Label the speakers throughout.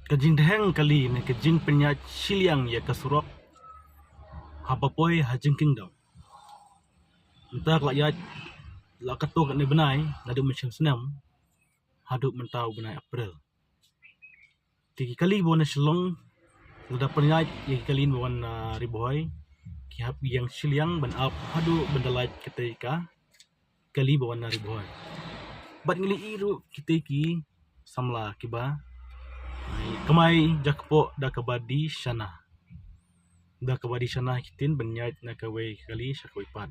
Speaker 1: Kajing deheng kali ni kajing penyat siliang ya kasurok hapapoi hajing kingdom. Entah layat la katok ni benai ngadu macam senam haduk mentau benai April. Tiki kali bona selong sudah penyat ya kali bon riboy ki hap yang siliang ban up hadu bendalat ketika kali bon riboy. Bat ngili iru kiteki samla kiba kamai jakpo da kabadi sana. Da kabadi sana kitin benyat na kawai kali syakawai pat.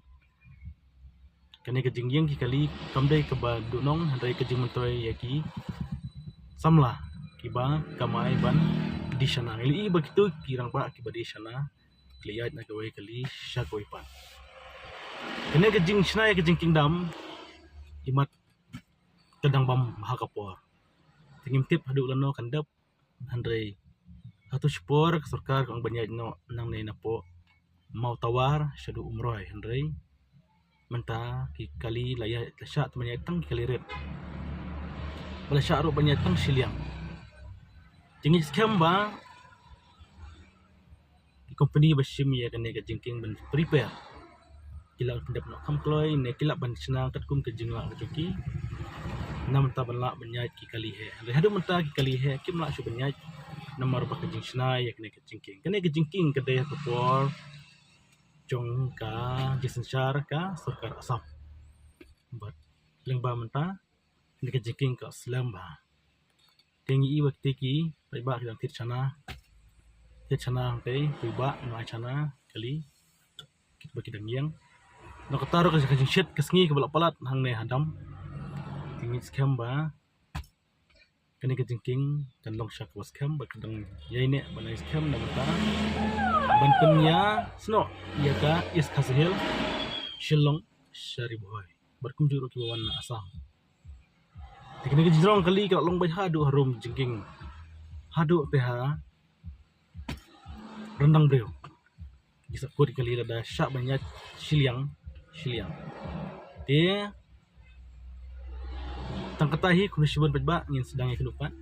Speaker 1: Kani kajing yang kali kamdai keba dunong handai kajing mentoi yaki samla kiba kamai ban di sana. Ili begitu kirang pak kiba di sana keliyat na kawai kali syakawai pat. Kani kajing sana kajing kingdom imat kadang bam bahakapor. Tingim tip haduk lano kandap handai satu spor sarkar kang banyak no nang nei napo mau tawar syadu umroy handai menta ki kali layah lasyak temannya tang kali red bala syak ro banyak tang siliang jingi scam ba di company basim ya kane ka jingking ben prepare kila pendap no kamploi ne kila ban senang kat kum ke jingla joki nam ta banla banyak ki kali he hadu menta ki kali he kim la syu banyak nomor ba kajing snai yak ne kajing king kedai kapor jong ka jisensyar ka sarkar asam bat lengba menta ne kajing king ka slamba tengi i wakti ki bai ba yang tit chana te bai ba no chana kali kit ba kidang yang no kataro ka kajing shit kasngi ka balak palat hang ne hadam tengi scam ba kani kajing king kan long syak was scam bakadang yai ne banai scam na mata bantunya sno ya ka is kasihil shillong shari boy berkum juru ki bawan asam tikni kajing rong kali ka long bai hadu harum jingking hadu ph rendang breu bisa kod kali ada syak banyak siliang dia tang katahi kuno sibon pajba ngin sedang kehidupan